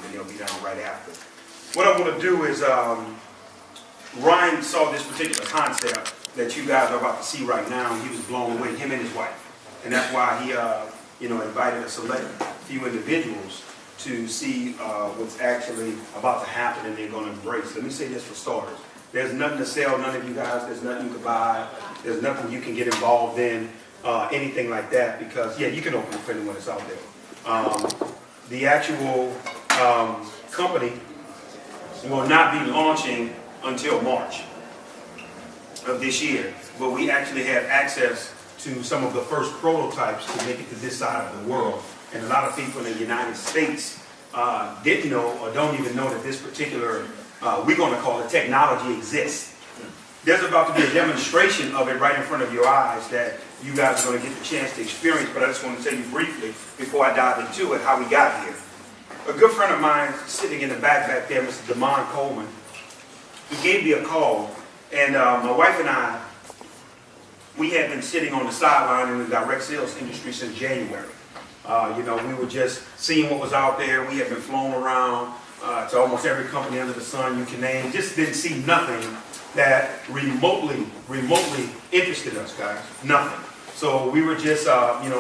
and they'll be down right after. What I want to do is, Ryan saw this particular concept that you guys are about to see right now, and he was blown away, him and his wife. And that's why he invited a select few individuals to see what's actually about to happen and they're going to embrace. Let me say this for starters. There's nothing to sell, none of you guys. There's nothing you can buy. There's nothing you can get involved in, anything like that, because, yeah, you can open it for anyone that's out there. The actual company will not be launching until March of this year, but we actually have access to some of the first prototypes to make it to this side of the world. And a lot of people in the United States didn't know or don't even know that this particular, we're going to call it, technology exists. There's about to be a demonstration of it right in front of your eyes that you guys are going to get the chance to experience, but I just want to tell you briefly, before I dive into it, how we got here. A good friend of mine sitting in the back there, Mr. Damon Coleman, he gave me a call, and my wife and I, we had been sitting on the sideline in the direct sales industry since January. We were just seeing what was out there. We had been flown around to almost every company under the sun you can name. Just didn't see nothing that remotely interested us, guys. Nothing. So we were just,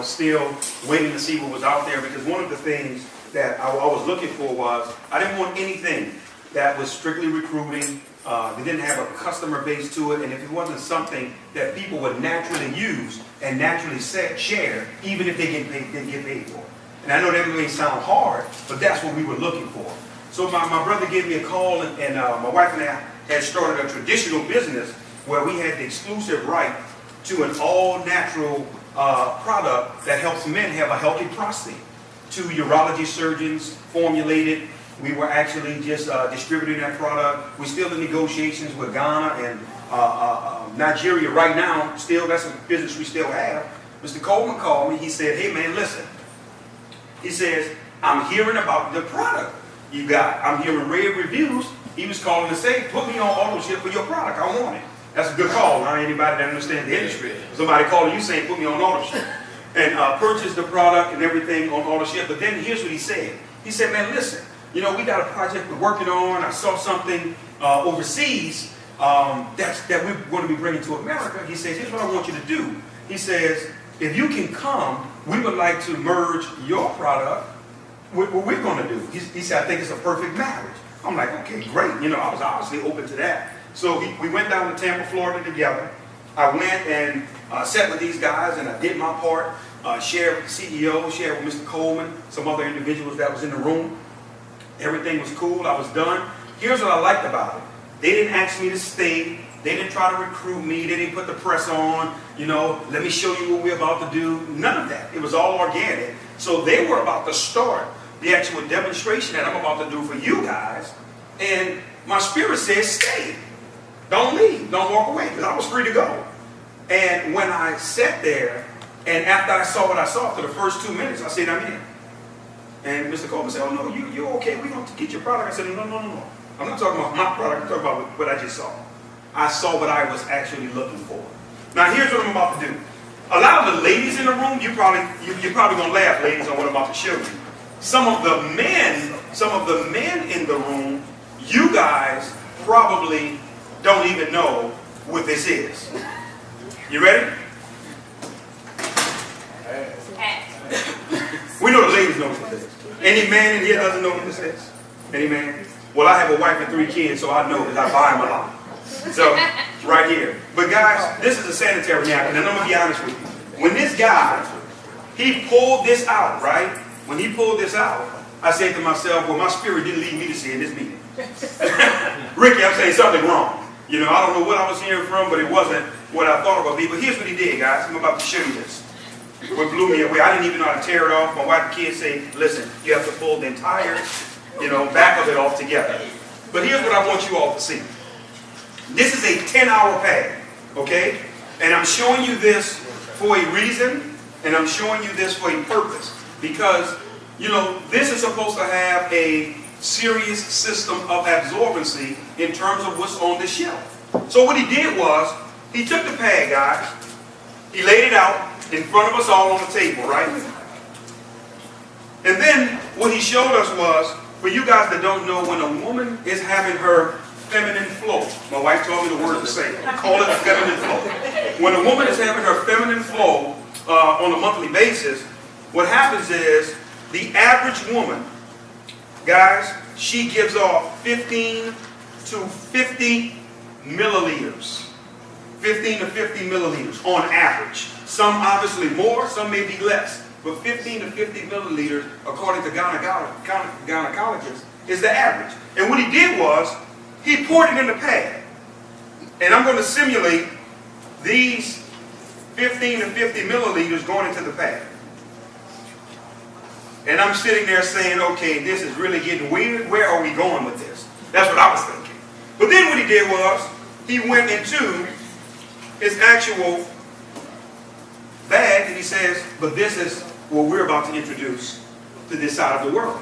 still waiting to see what was out there, because one of the things that I was looking for was, I didn't want anything that was strictly recruiting. They didn't have a customer base to it, and if it wasn't something that people would naturally use and naturally share, even if they didn't get paid for it. And I know that may sound hard, but that's what we were looking for. So my brother gave me a call, and my wife and I had started a traditional business where we had the exclusive right to an all-natural product that helps men have a healthy prostate. 2 urology surgeons formulated. We were actually just distributing that product. We're still in negotiations with Ghana and Nigeria right now. Still, that's a business we still have. Mr. Coleman called me. He said, hey, man, listen. He says, I'm hearing about the product you got. I'm hearing rave reviews. He was calling to say, put me on auto ship for your product. I want it. That's a good call. Not anybody that understands the industry. Somebody calling you saying, put me on auto ship. And purchase the product and everything on auto ship. But then here's what he said. He said, man, listen. We got a project we're working on. I saw something overseas that we're going to be bringing to America. He says, here's what I want you to do. He says, if you can come, we would like to merge your product with what we're going to do. He said, I think it's a perfect marriage. I'm like, okay, great. I was obviously open to that. So we went down to Tampa, Florida together. I went and sat with these guys, and I did my part, shared with the CEO, shared with Mr. Coleman, some other individuals that was in the room. Everything was cool. I was done. Here's what I liked about it. They didn't ask me to stay. They didn't try to recruit me. They didn't put the press on. Let me show you what we're about to do. None of that. It was all organic. So they were about to start the actual demonstration that I'm about to do for you guys. And my spirit says, stay. Don't leave. Don't walk away. Because I was free to go. And when I sat there, and after I saw what I saw, after the first 2 minutes, I said, I'm in. And Mr. Coleman said, oh, no, you're okay. We're going to get your product. I said, no. I'm not talking about my product. I'm talking about what I just saw. I saw what I was actually looking for. Now, here's what I'm about to do. A lot of the ladies in the room, you're probably going to laugh, ladies, on what I'm about to show you. Some of the men in the room, you guys probably don't even know what this is. You ready? We know the ladies know what this is. Any man in here doesn't know what this is? Any man? Well, I have a wife and 3 kids, so I know because I buy them a lot. So, right here. But guys, this is a sanitary napkin, and I'm going to be honest with you. When this guy, he pulled this out, right? When he pulled this out, I said to myself, well, my spirit didn't lead me to see in this meeting. Ricky, I'm saying something wrong. I don't know what I was hearing from, but it wasn't what I thought it would be. But here's what he did, guys. I'm about to show you this. What blew me away, I didn't even know how to tear it off. My wife and kids say, listen, you have to pull the entire, back of it off together. But here's what I want you all to see. This is a 10-hour pad, okay? And I'm showing you this for a reason, and I'm showing you this for a purpose. Because, this is supposed to have a serious system of absorbency in terms of what's on the shelf. So what he did was, he took the pad, guys, he laid it out in front of us all on the table, right? And then what he showed us was, For you guys that don't know, when a woman is having her feminine flow, my wife told me the word to say, call it a feminine flow. When a woman is having her feminine flow on a monthly basis, what happens is the average woman, guys, she gives off 15 to 50 milliliters. 15 to 50 milliliters on average. Some obviously more, some may be less. But 15 to 50 milliliters, according to gynecologists, is the average. And what he did was, he poured it in the pad. And I'm going to simulate these 15 to 50 milliliters going into the pad. And I'm sitting there saying, okay, this is really getting weird. Where are we going with this? That's what I was thinking. But then what he did was, he went into his actual bag and he says, but this is what we're about to introduce to this side of the world.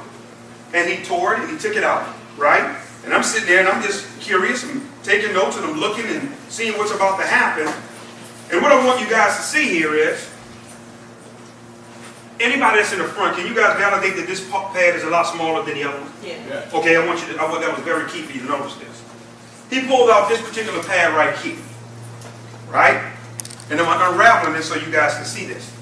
And he tore it and he took it out, right? And I'm sitting there and I'm just curious and taking notes and I'm looking and seeing what's about to happen. And what I want you guys to see here is, anybody that's in the front, can you guys validate that this pad is a lot smaller than the other one? Yeah. Okay, I want that was very key for you to notice this. He pulled out this particular pad right here, right? And I'm unraveling this so you guys can see this.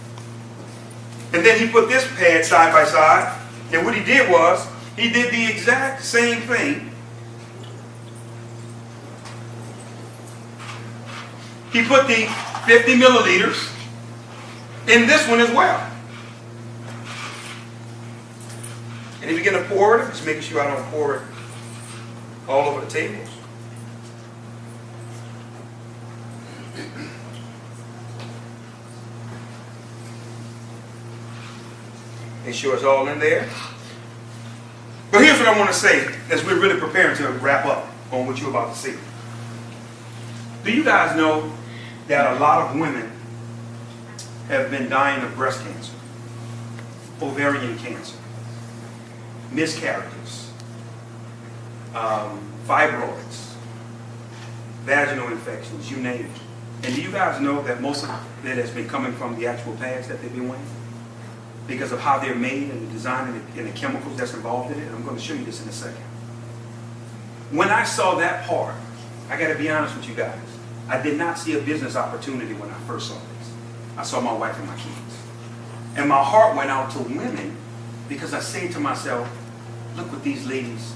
And then he put this pad side by side, and what he did was, he did the exact same thing. He put the 50 milliliters in this one as well. And he began to pour it, just making sure I don't pour it all over the tables. Make sure it's all in there. But here's what I want to say as we're really preparing to wrap up on what you're about to see. Do you guys know that a lot of women have been dying of breast cancer, ovarian cancer, miscarriages, fibroids, vaginal infections, you name it. And do you guys know that most of it has been coming from the actual pads that they've been wearing? Because of how they're made and the design and the chemicals that's involved in it. I'm going to show you this in a second. When I saw that part, I got to be honest with you guys, I did not see a business opportunity when I first saw this. I saw my wife and my kids. And my heart went out to women because I say to myself, look what these ladies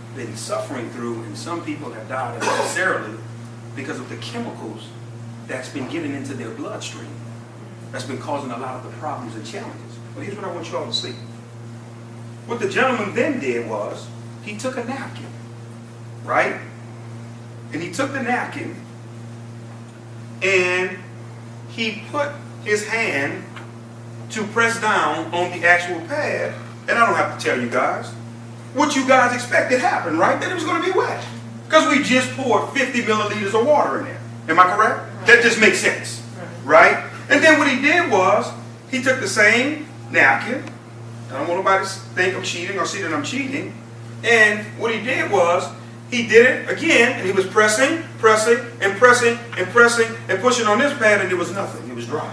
have been suffering through, and some people have died unnecessarily because of the chemicals that's been getting into their bloodstream. That's been causing a lot of the problems and challenges. But here's what I want you all to see. What the gentleman then did was, he took a napkin, right? And he took the napkin and he put his hand to press down on the actual pad. And I don't have to tell you guys what you guys expected happened, right? That it was going to be wet. Because we just poured 50 milliliters of water in there. Am I correct? That just makes sense, right? And then what he did was, he took the same napkin. I don't want nobody to think I'm cheating or see that I'm cheating. And what he did was, he did it again, and he was pressing, pressing, and pressing, and pressing, and pushing on this pad, and there was nothing. It was dry.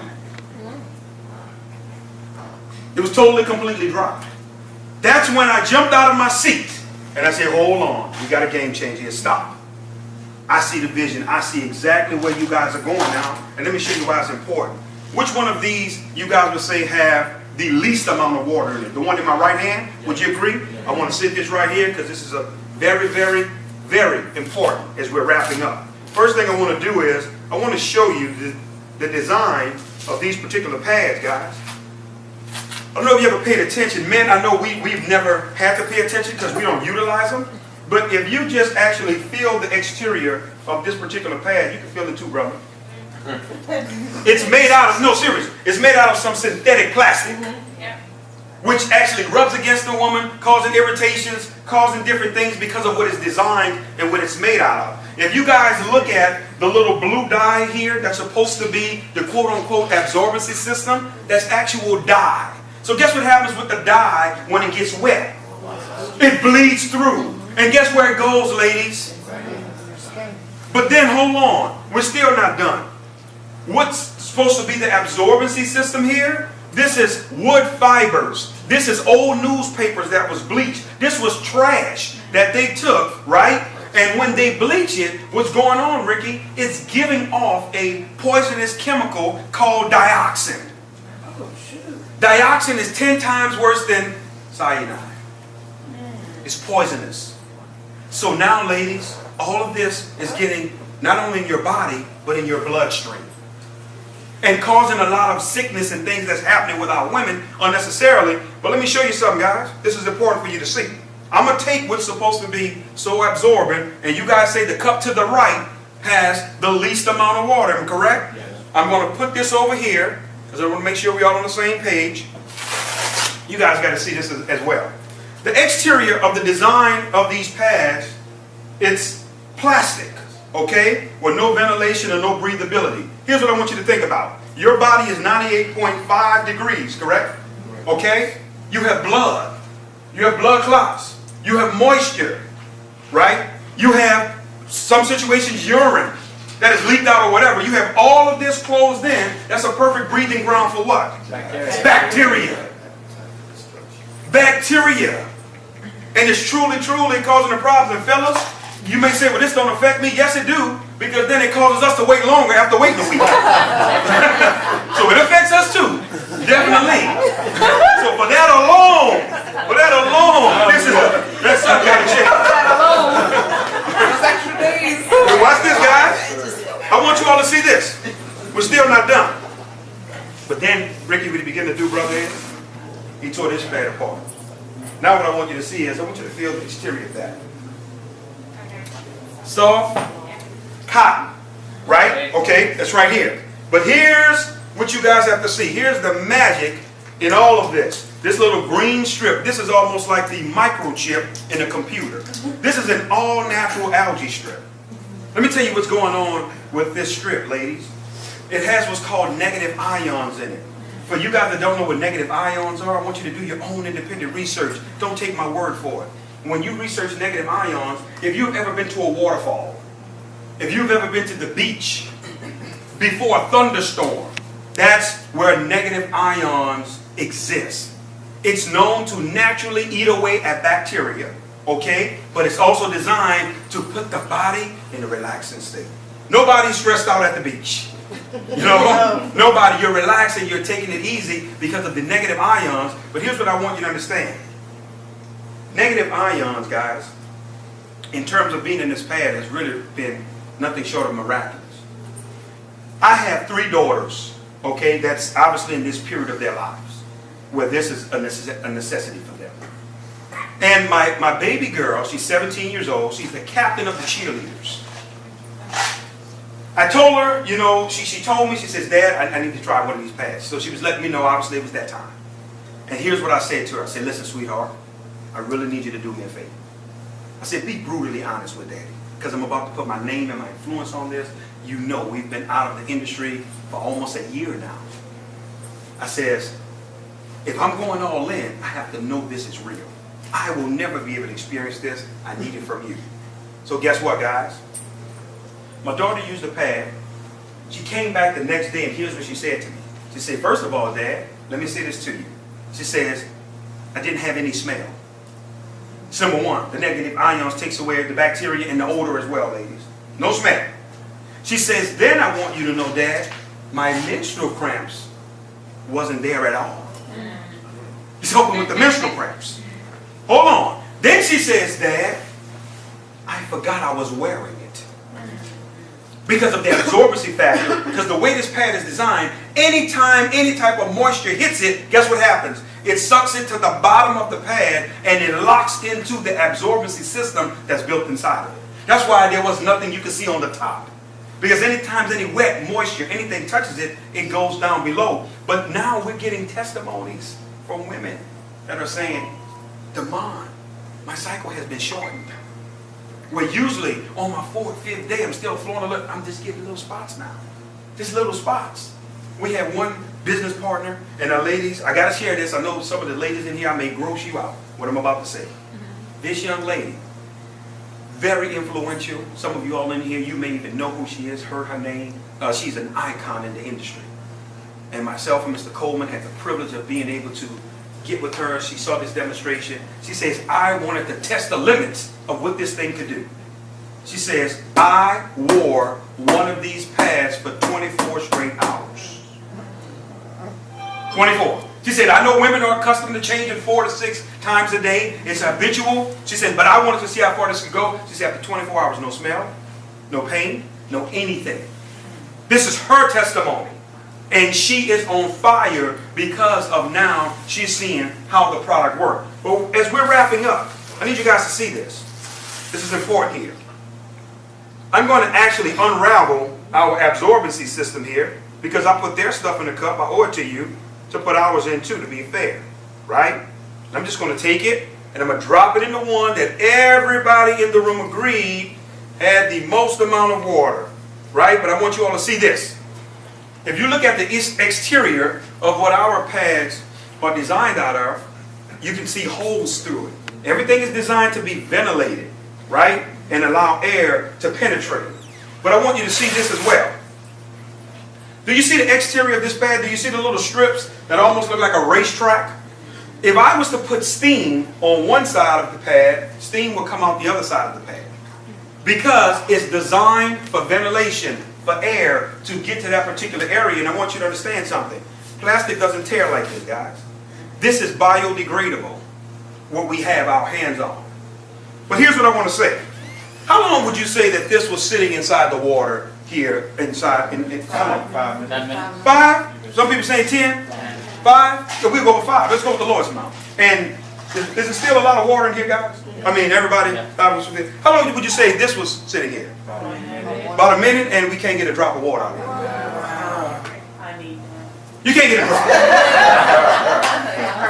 It was totally, completely dry. That's when I jumped out of my seat, and I said, hold on, we got a game changer here. Stop. I see the vision. I see exactly where you guys are going now, and let me show you why it's important. Which one of these you guys would say have the least amount of water in it? The one in my right hand? Would you agree? I want to sit this right here because this is a very, very, very important as we're wrapping up. First thing I want to do is I want to show you the design of these particular pads, guys. I don't know if you ever paid attention. Men, I know we've never had to pay attention because we don't utilize them. But if you just actually feel the exterior of this particular pad, you can feel it too, brother. It's made out of, no, serious, it's made out of some synthetic plastic, which actually rubs against the woman, causing irritations, causing different things because of what it's designed and what it's made out of. If you guys look at the little blue dye here, that's supposed to be the quote-unquote absorbency system, that's actual dye. So guess what happens with the dye when it gets wet? It bleeds through. And guess where it goes, ladies? But then hold on, we're still not done. What's supposed to be the absorbency system here? This is wood fibers. This is old newspapers that was bleached. This was trash that they took, right? And when they bleach it, what's going on, Ricky, it's giving off a poisonous chemical called dioxin. Oh, shoot. Dioxin is 10 times worse than cyanide. It's poisonous. So now, ladies, all of this is getting not only in your body, but in your bloodstream. And causing a lot of sickness and things that's happening with our women unnecessarily. But let me show you something, guys. This is important for you to see. I'm going to take what's supposed to be so absorbent, and you guys say the cup to the right has the least amount of water, am I correct? Yes. I'm going to put this over here, because I want to make sure we're all on the same page. You guys got to see this as well. The exterior of the design of these pads, it's plastic, okay, with no ventilation and no breathability. Here's what I want you to think about. Your body is 98.5 degrees, correct? Okay? You have blood. You have blood clots. You have moisture, right? You have, some situations, urine that is leaked out or whatever. You have all of this closed in. That's a perfect breathing ground for what? Bacteria. Bacteria. Bacteria. And it's truly, truly causing a problem. And fellas, you may say, well, this don't affect me. Yes, it do. Because then it causes us to wait longer after waiting a week. So it affects us too. Definitely. So for that alone, this is that's some kind of shit. Those extra days. But watch this, guys. I want you all to see this. We're still not done. But then Ricky, what he began to do, brother, he tore this pad apart. Now what I want you to see is, I want you to feel the exterior of that. Soft cotton, right? Okay, that's right here. But here's what you guys have to see. Here's the magic in all of this. This little green strip, this is almost like the microchip in a computer. This is an all-natural algae strip. Let me tell you what's going on with this strip, ladies. It has what's called negative ions in it. For you guys that don't know what negative ions are, I want you to do your own independent research. Don't take my word for it. When you research negative ions, if you've ever been to a waterfall, if you've ever been to the beach before a thunderstorm, that's where negative ions exist. It's known to naturally eat away at bacteria, okay? But it's also designed to put the body in a relaxing state. Nobody's stressed out at the beach. You know, nobody, you're relaxing, you're taking it easy because of the negative ions. But here's what I want you to understand. Negative ions, guys, in terms of being in this pad, has really been nothing short of miraculous. I have 3 daughters, okay, that's obviously in this period of their lives, where this is a necessity for them. And my baby girl, she's 17 years old, she's the captain of the cheerleaders. I told her, you know, she told me, she says, Dad, I need to try one of these pads. So she was letting me know, obviously, it was that time. And here's what I said to her. I said, listen, sweetheart, I really need you to do me a favor. I said, be brutally honest with Daddy, because I'm about to put my name and my influence on this. You know, we've been out of the industry for almost a year now. I says, if I'm going all in, I have to know this is real. I will never be able to experience this. I need it from you. So guess what, guys? My daughter used the pad. She came back the next day, and here's what she said to me. She said, first of all, Dad, let me say this to you. She says, I didn't have any smell. Number 1, the negative ions takes away the bacteria and the odor as well, ladies. No smell. She says, then I want you to know, Dad, my menstrual cramps wasn't there at all. She's hoping with the menstrual cramps. Hold on. Then she says, Dad, I forgot I was wearing it. Because of the absorbency factor, because the way this pad is designed, anytime any type of moisture hits it, guess what happens? It sucks it to the bottom of the pad and it locks into the absorbency system that's built inside of it. That's why there was nothing you could see on the top. Because anytime any wet, moisture, anything touches it, it goes down below. But now we're getting testimonies from women that are saying, Damon, my cycle has been shortened. Where usually on my 4th, 5th day, I'm still flowing a little, I'm just getting little spots now. Just little spots. We have one business partner, and our ladies, I got to share this. I know some of the ladies in here, I may gross you out, what I'm about to say. This young lady, very influential. Some of you all in here, you may even know who she is, heard her name. She's an icon in the industry. And myself and Mr. Coleman had the privilege of being able to get with her. She saw this demonstration. She says, I wanted to test the limits of what this thing could do. She says, I wore one of these pads for 24 straight hours. 24. She said, I know women are accustomed to changing 4 to 6 times a day. It's habitual. She said, but I wanted to see how far this could go. She said, after 24 hours, no smell, no pain, no anything. This is her testimony. And she is on fire because of now she's seeing how the product works. But as we're wrapping up, I need you guys to see this. This is important here. I'm going to actually unravel our absorbency system here because I put their stuff in the cup. I owe it to you to put ours in too, to be fair. Right? I'm just going to take it and I'm going to drop it in the one that everybody in the room agreed had the most amount of water. Right? But I want you all to see this. If you look at the exterior of what our pads are designed out of, you can see holes through it. Everything is designed to be ventilated, right? And allow air to penetrate. But I want you to see this as well. Do you see the exterior of this pad? Do you see the little strips that almost look like a racetrack? If I was to put steam on one side of the pad, steam will come out the other side of the pad. Because it's designed for ventilation, for air to get to that particular area. And I want you to understand something. Plastic doesn't tear like this, guys. This is biodegradable, what we have our hands on. But here's what I want to say. How long would you say that this was sitting inside the water here, inside? How long? 5 minutes. 10 minutes. 5? Some people say 10? 5? So we'll go with 5. Let's go with the Lord's amount. And is there still a lot of water in here, guys? I mean, everybody? Yeah. How long would you say this was sitting here? About a minute, and we can't get a drop of water out of it. You can't get a drop.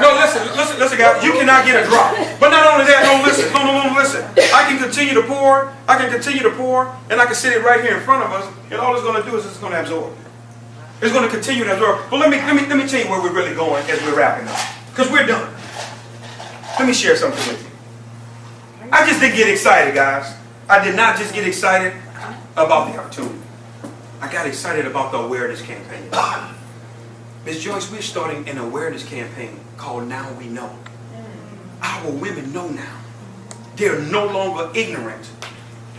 No, listen, guys. You cannot get a drop. But not only that, no, listen. I can continue to pour, and I can sit it right here in front of us, and all it's going to do is it's going to absorb. It's going to continue to absorb. But let me tell you where we're really going as we're wrapping up. Because we're done. Let me share something with you. I just didn't get excited, guys. I did not just get excited about the opportunity. I got excited about the awareness campaign. Ms. Joyce, we're starting an awareness campaign called Now We Know. Our women know now. They're no longer ignorant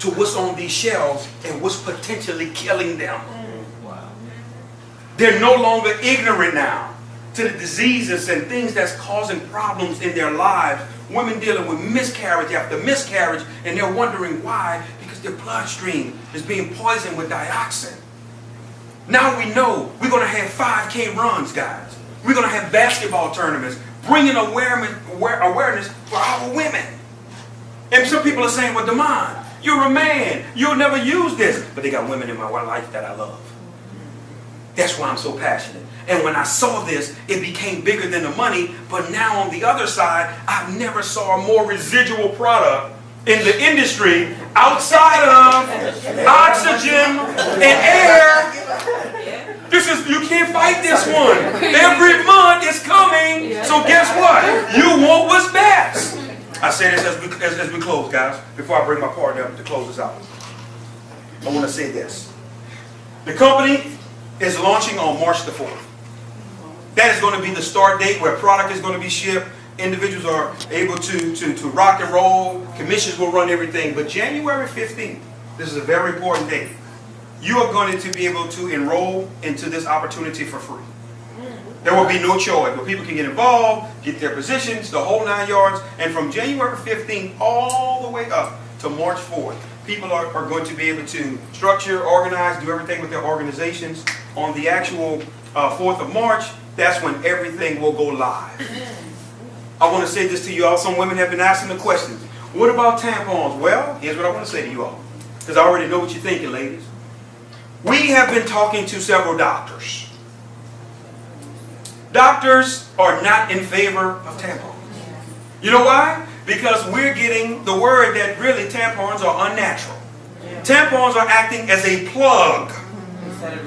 to what's on these shelves and what's potentially killing them. Wow. They're no longer ignorant now to the diseases and things that's causing problems in their lives. Women dealing with miscarriage after miscarriage, and they're wondering why, because their bloodstream is being poisoned with dioxin. Now we know we're going to have 5K runs, guys. We're going to have basketball tournaments, bringing awareness for our women. And some people are saying, well, Damon, you're a man. You'll never use this. But they got women in my life that I love. That's why I'm so passionate. And when I saw this, it became bigger than the money. But now on the other side, I've never saw a more residual product in the industry outside of oxygen and air. You can't fight this one. Every month is coming. So guess what? You want what's best. I say this as we close, guys. Before I bring my partner up to close this out. I want to say this. The company is launching on March the 4th. That is going to be the start date where product is going to be shipped. Individuals are able to rock and roll. Commissions will run everything. But January 15th, this is a very important date. You are going to be able to enroll into this opportunity for free. There will be no choice, but people can get involved, get their positions, the whole 9 yards. And from January 15th all the way up to March 4th, people are going to be able to structure, organize, do everything with their organizations. On the actual 4th of March, that's when everything will go live. I want to say this to you all. Some women have been asking the questions. What about tampons? Well, here's what I want to say to you all. Because I already know what you're thinking, ladies. We have been talking to several doctors. Doctors are not in favor of tampons. You know why? Because we're getting the word that really tampons are unnatural. Tampons are acting as a plug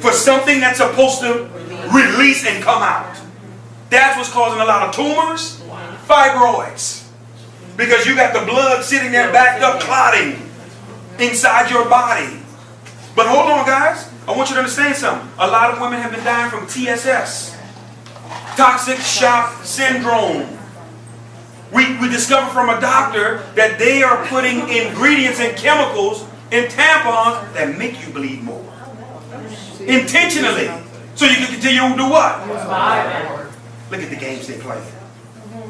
for something that's supposed to release and come out. That's what's causing a lot of tumors, fibroids. Because you got the blood sitting there backed up, clotting inside your body. But hold on, guys. I want you to understand something. A lot of women have been dying from TSS, toxic shock syndrome. We discovered from a doctor that they are putting ingredients and chemicals in tampons that make you bleed more. Intentionally. So you can continue to do what? Look at the games they play.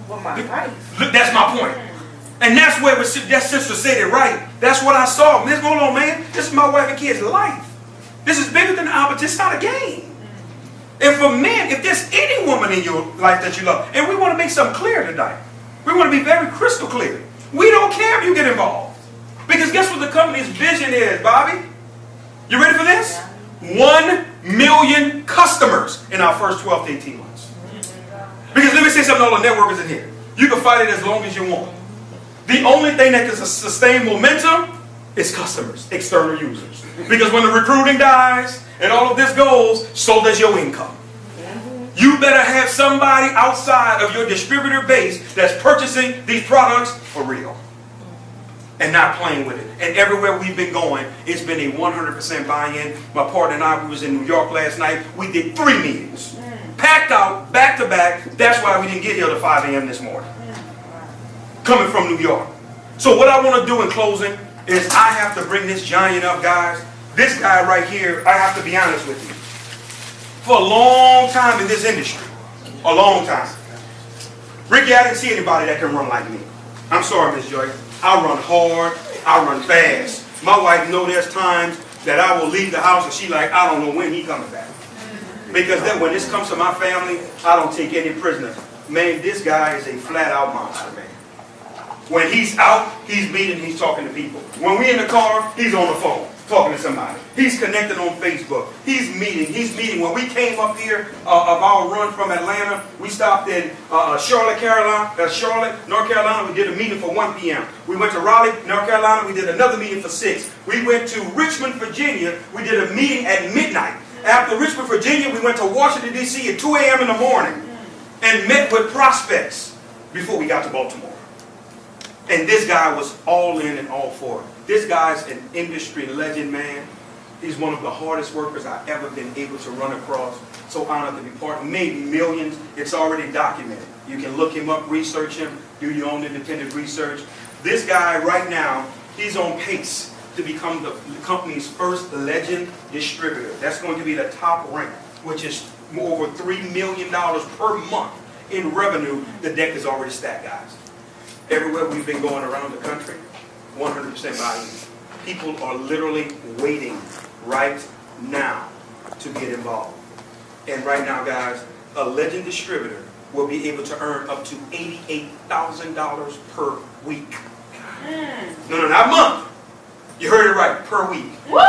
Look, that's my point. And that's where that sister said it right. That's what I saw. Hold on, man. This is my wife and kids' life. This is bigger than the opposite. It's not a game. And for men, if there's any woman in your life that you love, and we want to make something clear tonight. We want to be very crystal clear. We don't care if you get involved. Because guess what the company's vision is, Bobby? You ready for this? 1 million customers in our first 12 to 18 months. Because let me say something to all the networkers in here. You can fight it as long as you want. The only thing that can sustain momentum is customers, external users. Because when the recruiting dies and all of this goes, so does your income. You better have somebody outside of your distributor base that's purchasing these products for real and not playing with it. And everywhere we've been going, it's been a 100% buy-in. My partner and I, we was in New York last night. We did 3 meetings. Packed out, back to back. That's why we didn't get here till 5 a.m. this morning. Coming from New York. So what I want to do in closing is I have to bring this giant up, guys. This guy right here, I have to be honest with you. For a long time in this industry. A long time. Ricky, I didn't see anybody that can run like me. I'm sorry, Miss Joy. I run hard. I run fast. My wife knows there's times that I will leave the house and she like, I don't know when he coming back. Because then when this comes to my family, I don't take any prisoners. Man, this guy is a flat out monster, man. When he's out, he's meeting, he's talking to people. When we're in the car, he's on the phone, talking to somebody. He's connected on Facebook. He's meeting. When we came up here of our run from Atlanta, we stopped in Charlotte, North Carolina. We did a meeting for 1 p.m. We went to Raleigh, North Carolina. We did another meeting for 6. We went to Richmond, Virginia. We did a meeting at midnight. After Richmond, Virginia, we went to Washington, D.C. at 2 a.m. in the morning and met with prospects before we got to Baltimore. And this guy was all in and all for it. This guy's an industry legend, man. He's one of the hardest workers I've ever been able to run across. So honored to be part, maybe millions. It's already documented. You can look him up, research him, do your own independent research. This guy right now, he's on pace to become the company's first legend distributor. That's going to be the top rank, which is over $3 million per month in revenue. The deck is already stacked, guys. Everywhere we've been going around the country, 100% buy-in. People are literally waiting right now to get involved. And right now, guys, a legend distributor will be able to earn up to $88,000 per week. No, not month. You heard it right, per week.